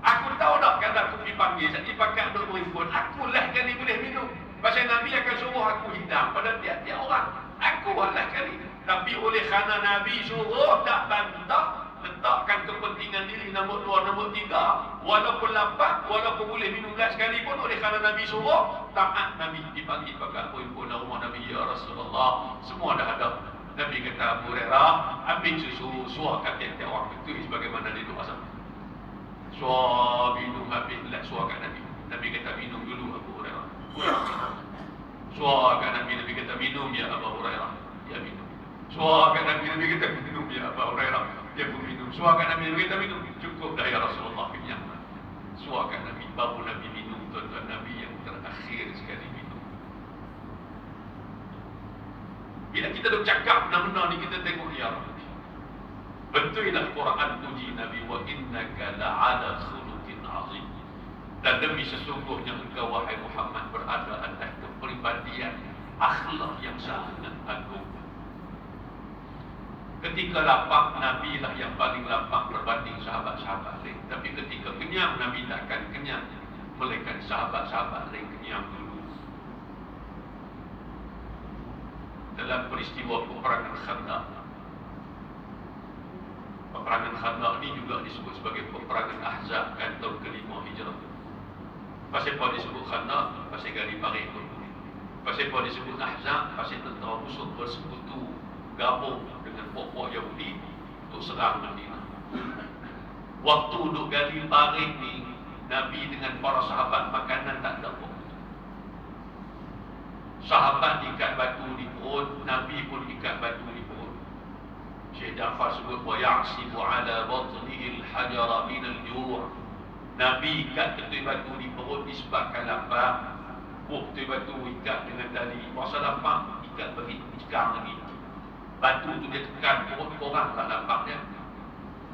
Aku tahu dah kata aku pergi panggil, saya pakai duk berimpun. Aku lah kali boleh minum. Pasal Nabi akan suruh aku hidang pada tiap-tiap orang. Aku lah kali. Tapi oleh kerana Nabi suruh tak bantah, letakkan kepentingan diri nombor 2, nombor 3. Walaupun lapar, walaupun boleh minum belas sekali pun, oleh kerana Nabi suruh, taat Nabi dipanggil pakai berimpun rumah Nabi, ya Rasulullah. Semua dah ada. Nabi kata Abu Hurairah, ambil susu, suarkan tiap-tiap orang. Itu sebagaimana dia doa sama. Suar, minum habis, suarkan Nabi. Nabi kata minum dulu Abu Hurairah. Suarkan Nabi, Nabi kata minum ya Abu Hurairah. Ya minum. Suarkan Nabi, Nabi kata minum ya Abu Hurairah. Dia pun minum. Suarkan Nabi, Nabi kata minum. Cukup dah ya Rasulullah, kenyang. Suarkan Nabi, baru Nabi minum. Tuan-tuan, Nabi yang terakhir sekali minum. Bila kita dah cakap benda-benda ni, kita tengok ya Rabbi. Betullah Quran puji Nabi, wa innaka la'ala khuluqin azim. Dan demi sesungguhnya engkau wahai Muhammad berada atas kepribadian akhlak yang sangat agung. Ketika lapar, Nabi lah yang paling lapar berbanding sahabat-sahabat lain. Tapi ketika kenyang, Nabi takkan kenyang, melainkan sahabat-sahabat lain kenyang dulu. Dalam peristiwa peperangan Khandaq. Peperangan Khandaq ni juga disebut sebagai peperangan Ahzab kan, tahun ke-5 Hijrah. Pasal apa disebut Khandaq? Pasal gali parit tu. Pasal apa disebut Ahzab? Pasal tentera musuh bersekutu gabung dengan pokok Yahudi untuk serang Madinah. Waktu duk gali parit ni, Nabi dengan para sahabat makanan tak ada pun. Sahabat ikat batu di perut, Nabi pun ikat batu di perut. Syekh Ja'far sebut wa ya'sibu ala batnihi al-hajara min al-ju'. Nabi ikat betul batu di perut disebabkan lapar. Betul batu ikat dengan tali. Masa lapar ikat bagi sekarang lagi. Batu tu dia tekan perut orang tak laparnya.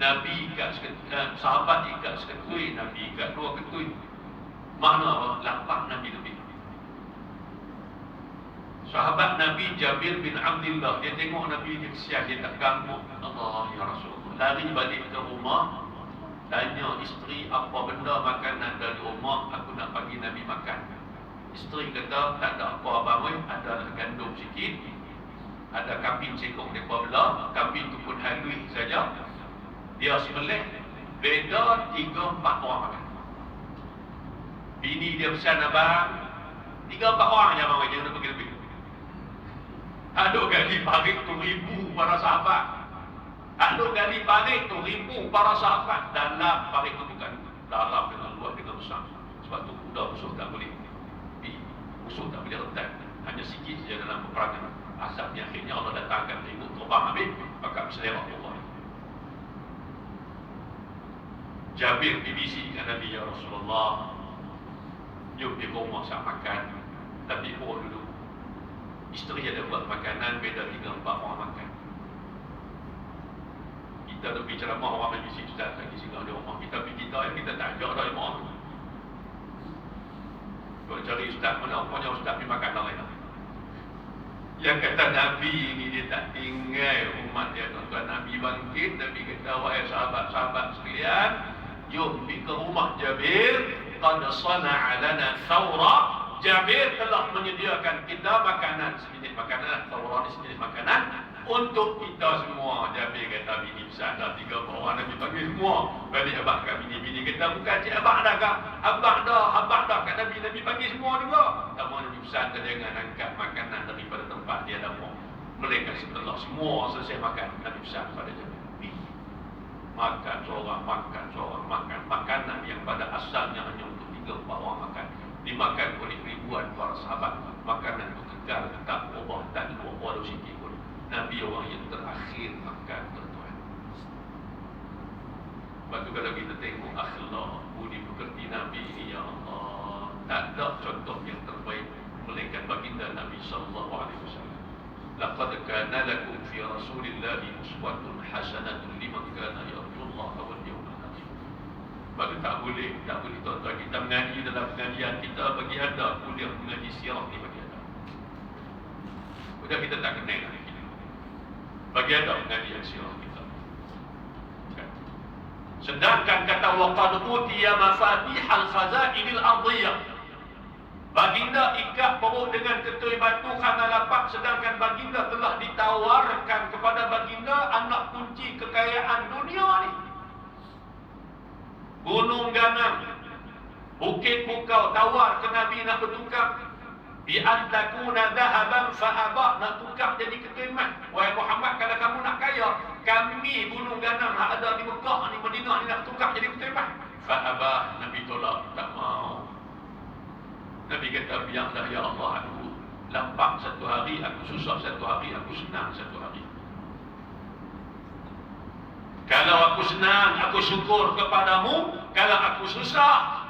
Nabi ikat sahabat ikat seketui, Nabi ikat 2 ketui. Makna apa? Lapar Nabi lebih. Sahabat Nabi Jabir bin Abdullah, dia tengok Nabi dia kesian, dia tak ganggu. Allah ya Rasulullah. Lari balik ke rumah, tanya isteri apa benda makanan dari rumah, aku nak bagi Nabi makan. Isteri kata tak ada apa abang, ada gandum sikit, ada kambing sekok mereka belah, kambing tu pun halui saja. Dia sembelih, beda 3-4 orang makan. Bini dia pesan abang, 3-4 orang je abang macam nak pergi lebih. Aduk gali parit tu 1000 para sahabat. Aduk gali parit tu 1000 para sahabat. Dalam parit tu bukan dalam dengan luar dengan besar. Sebab tu kuda musuh tak boleh. Musuh tak boleh rentan. Hanya sikit saja dalam peperangan. Asapnya akhirnya Allah datangkan ribut terbang habis. Maka berselewak Allah. Jabir BBC dengan Nabi, ya Rasulullah, jom di rumah saya makan. Tapi perut dulu. Isteri ada buat makanan, beda 3-4 orang makan. Kita nak bicara ceramah orang majlis ustaz lagi singgah di rumah kita, pergi kita yang kita tak ajak dah rumah. Kalau cari ustaz mana rupanya ustaz pergi makan dah lain. Yang kata Nabi ini dia tak tinggal umat dia, tuan-tuan. Nabi bangkit, Nabi kata wahai sahabat-sahabat sekalian, jom pergi ke rumah Jabir, qad sana'a lana thawra. Jabir telah menyediakan kita makanan, sejenis makanan, Taurat sejenis makanan untuk kita semua. Jabir kata bini besar dah 3 orang Nabi panggil semua. Balik abang kat bini kata bukan cik abang dah kak, abang dah kat Nabi panggil semua juga. Tapi Nabi besar kata jangan angkat makanan daripada tempat dia dah mau. Mereka setelah semua selesai makan, Nabi besar pada Jabir. Makan seorang, makan makanan yang pada asalnya hanya untuk 3-4 orang makan, dimakan oleh ribuan para sahabat. Makanan itu kekal, tak berubah, tak dibuang walau sikit pun. Nabi orang yang terakhir makan, tuan-tuan. Sebab tu kalau kita tengok akhlak, budi pekerti Nabi ini, ya Allah, tak ada contoh yang terbaik melainkan baginda Nabi SAW. Laqad kana lakum fi Rasulillahi uswatun hasanatun liman kana yarjullaha wal yawmal akhir. Maka tak boleh tuan-tuan kita mengaji dalam pengajian kita bagi ada kuliah mengaji sirah ni bagi ada. Sudah kita tak kenal lagi. Bagi ada pengajian sirah kita. Sedangkan kata waqad utiya mafatihal khazainil ardhiyah. Baginda ikat perut dengan ketui batu khana lapak, sedangkan baginda telah ditawarkan kepada baginda anak kunci kekayaan dunia ni. Gunung ganang, bukit bukau tawar ke Nabi nak bertukar. Bi antakuna dhahaban fa aba, nak tukar jadi ketui emas. Wahai Muhammad, kalau kamu nak kaya, kami gunung ganang yang ada di Mekah ni, Madinah ni, nak tukar jadi ketui emas. Fa aba, Nabi tolak, tak mau. Nabi kata, biarlah ya Allah, aku lapang satu hari, aku susah satu hari, aku senang satu hari. Kalau aku senang, aku syukur kepadamu. Kalau aku susah,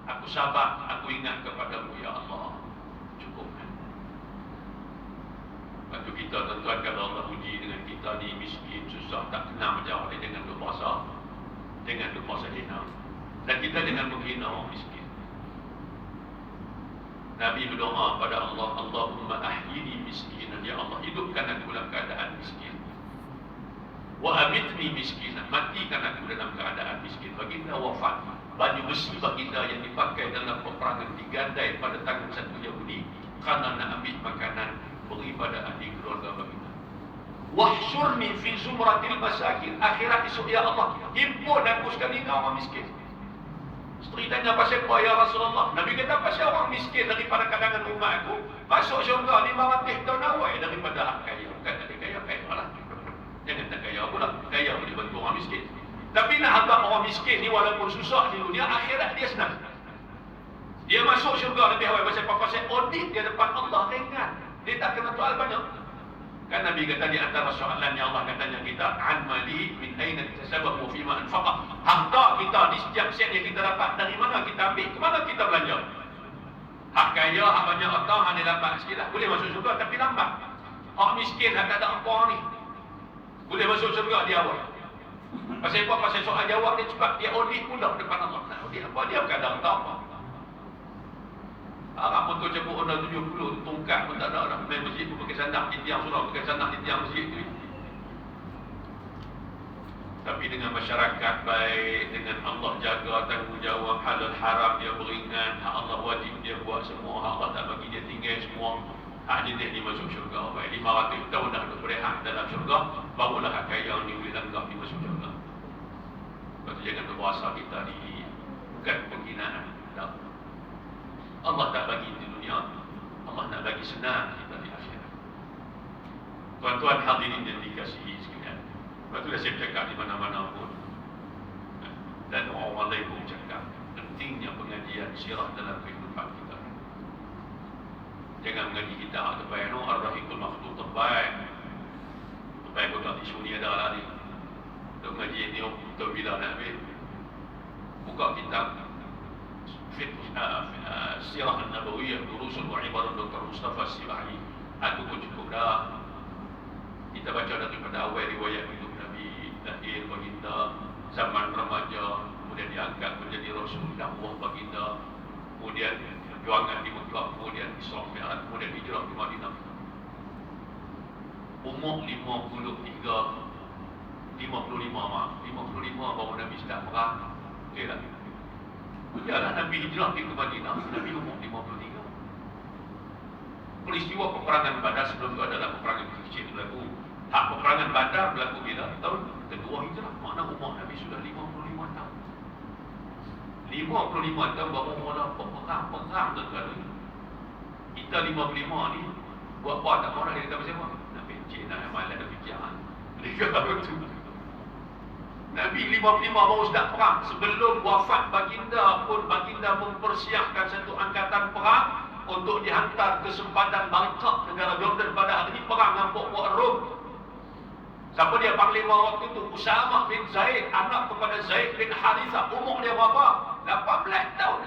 aku sabar, aku ingat kepadamu ya Allah. Cukup kan? Lepas tu kita tuan-tuan, kalau Allah uji dengan kita ni miskin, susah, tak kenal macam mana dengan berpuasa, dengan berpuasa hina. Dan kita dengan menghina orang miskin. Nabi berdoa pada Allah, Allahumma ahyini miskinan, ya Allah, hidupkan aku dalam keadaan miskin. Wa amitni miskinan, matikan aku dalam keadaan miskin. Baginda wafat, baju besi baginda yang dipakai dalam peperangan digandai pada tangan satu Yahudi kerana nak ambil makanan beri pada ahli keluarga baginda. Wahsyurni fi zumratil masakin, akhirat esok ya Allah, himpun aku sekali dengan orang miskin. Isteri tanya, pasal apa ya Rasulullah? Nabi kata, pasal orang miskin daripada kalangan umat aku masuk syurga 500 tahun awal daripada hak kaya. Bukan ada kaya lah. Jangan tak kaya pula. Kaya boleh bantu orang miskin. Tapi nak harap orang miskin ni walaupun susah di dunia, akhirat dia senang. Dia masuk syurga lebih awal. Pasal apa? Pasal audit dia depan Allah ringan. Dia tak kena soal banyak. Kan Nabi kata di antara soalan yang Allah katanya kita, an mali min aina tasabahu fi ma anfaqa. Harta kita di setiap sen yang kita dapat, dari mana kita ambil, ke mana kita belanja. Hak kaya, hak banyak harta, hak dia dapat sikit lah, boleh masuk syurga tapi lambat. Hak miskin, hak tak ada apa ni, boleh masuk syurga di awal. Pasal apa? Pasal soal jawab dia cepat, dia audit pula depan Allah. Nak audit apa? Dia bukan ada harta apa. Arab motor cabut Honda 70, tongkat pun tak ada dah. Main masjid pun pakai sandak di tiang surau, pakai sandak di tiang masjid tu. Tapi dengan masyarakat baik, dengan Allah jaga tanggungjawab, halal haram dia beringat, hak Allah wajib dia buat semua, hak Allah tak bagi dia tinggal semua, hak dia masuk syurga. Baik 500 tahun dah duduk berehat dalam syurga, barulah hak kaya ni boleh langkah di masuk syurga. Lepas tu jangan berpuasa kita ni bukan penghinaan. Tak. Allah tak bagi di dunia, Allah nak bagi senang kita di akhirat. Tuan-tuan hadirin yang dikasihi sekalian, sebab tu dah saya cakap di mana-mana pun, dan orang lain pun cakap pentingnya pengajian sirah dalam kehidupan kita. Jangan mengaji kita terbaik, ar-rahikul makhluk terbaik betul di sini ada lah ni. Untuk mengaji ini untuk bila nak habis, buka kitab Sirah An-Nabawiyah Durusul wa Ibarat Dr. Mustafa Sibahi. Aku pun cukup dah. Kita baca daripada awal riwayat hidup Nabi, lahir baginda, zaman remaja, kemudian diangkat menjadi Rasul, dakwah baginda, kemudian perjuangan di Mekah, kemudian Isra Mi'raj, kemudian hijrah ke Madinah. Umur 55 baru Nabi sedang perang. Okey tak? Yalah Nabi hijrah ke Madinah, Nabi umur 53. Peristiwa peperangan Badar sebelum itu adalah peperangan kecil berlaku. Hak peperangan Badar berlaku bila? Tahun kedua hijrah. Makna umur Nabi sudah 55 tahun. 55 tahun baru mula perang tuan-tuan. Kita 55 ni buat apa tak orang dia kata siapa? Nak pencet, nak malas, nak fikir. Mereka baru tu. Nabi 55 baru sedap perang. Sebelum wafat baginda pun, baginda mempersiapkan satu angkatan perang untuk dihantar ke sempadan Balqa, negara Jordan pada hari ini, perang dengan puak-puak Rom. Siapa dia panglima waktu itu? Usamah bin Zaid, anak kepada Zaid bin Harithah. Umur dia berapa? 18 tahun.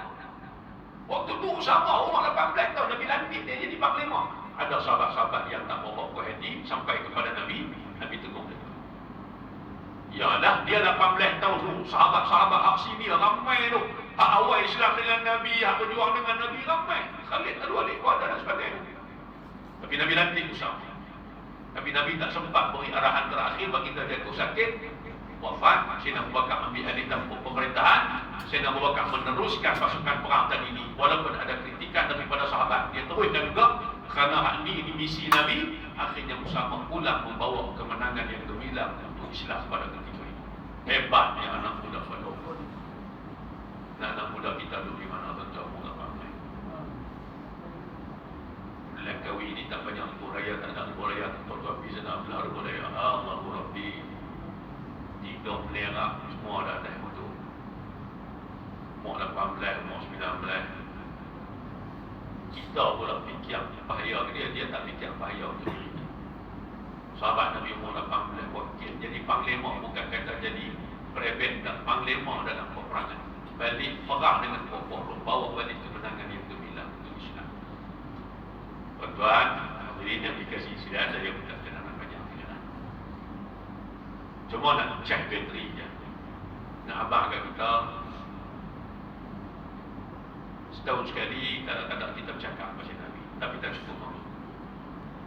Waktu itu Usamah umur 18 tahun. Nabi lantik dia jadi panglima. Ada sahabat-sahabat yang tak bawa buah hati sampai kepada Nabi. Nabi tegur dia. Yalah, dia 18 tahun tu. Sahabat-sahabat hak sini ramai tu. Hak awal Islam dengan Nabi, hak berjuang dengan Nabi ramai. Khalid Al-Walid kuat dan sebagainya. Tapi Nabi lantik Usamah. Tapi Nabi tak sempat beri arahan terakhir baginda jatuh sakit, wafat. Sayyidina Abu Bakar ambil alih tampuk pemerintahan. Sayyidina Abu Bakar meneruskan pasukan perang tadi ini. Walaupun ada kritikan daripada sahabat, dia teruskan juga kerana ini misi Nabi. Akhirnya Usamah pulang membawa kemenangan yang gemilang untuk Islam pada ketika itu. Hebatnya anak muda pada umur. Anak muda kita dulu di mana tuan-tuan muda ramai. Langkawi ini tak banyak lembu raya, tak ada lembu raya. Tuan-tuan bisa nak belah lembu raya. Allahu Rabbi. Tiga melera semua dah naik motor. Umur 18, umur 19. Kita pula fikir bahaya ke dia tak fikir bahaya untuk diri. Sahabat Nabi umur 18 wakil. Jadi panglima bukan kata jadi prebet dan panglima dalam peperangan. Balik perang dengan pokok, bawa balik kemenangan yang gemilang untuk Islam. Tuan-tuan, hadirin yang dikasihi sekalian, saya minta kenalan banyak kenalan. Cuma nak cek bateri je. Nak abang kat kita, setahun sekali kadang-kadang kita bercakap pasal Nabi, tapi tak cukup.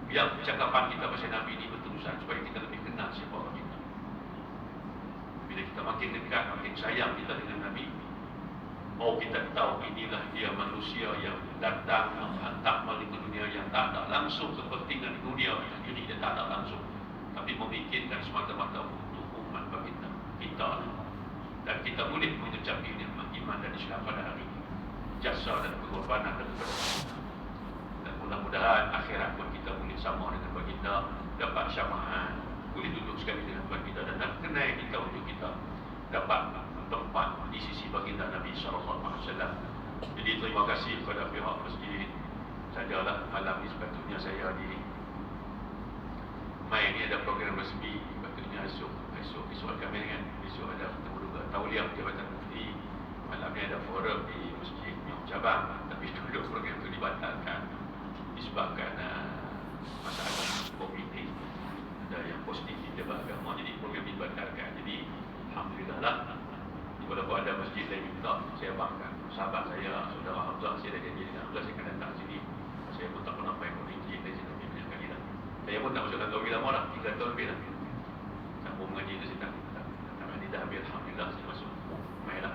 Biar percakapan kita pasal Nabi ini berterusan supaya kita lebih kenal siapa orang kita. Bila kita makin dekat, makin sayang kita dengan Nabi, baru kita tahu inilah dia manusia yang datang menghantar balik ke dunia yang tak ada langsung kepentingan dunia yang diri dia tak ada langsung, tapi memikirkan semata-mata untuk umat baginda kita. Dan kita boleh mengucap nikmat iman dan Islam pada hari ini, jasa dan pengorbanan daripada baginda. Dan mudah-mudahan akhirat pun kita boleh sama dengan baginda, dapat syama'an, boleh duduk sekali dengan baginda dan kenal kita untuk kita dapat tempat di sisi baginda Nabi SAW. Jadi terima kasih kepada pihak masjid. Sajalah malam ni sepatutnya saya di Mai ni ada program resmi. Sepatutnya esok kami kan, esok ada bertemu juga tauliah Jabatan Mufti. Malam ni ada forum di Masjid Nyok Cabang, tapi dulu program itu dibatalkan disebabkan masalah komite. Ada yang positif di Jabatan Agama, jadi program dibatalkan. Jadi alhamdulillah lah. Walaupun ada masjid lain juga, saya bangga. Sahabat saya, saudara Hamzah, saya dah janji dengan Hamzah, saya akan datang sini. Saya pun tak pernah main masjid dari sini banyak kali dah. Saya pun tak masuk dalam tahun lama dah, 3 tahun lebih dah. Sambung mengaji tu saya tak. Dah ambil, alhamdulillah saya masuk. Main lah.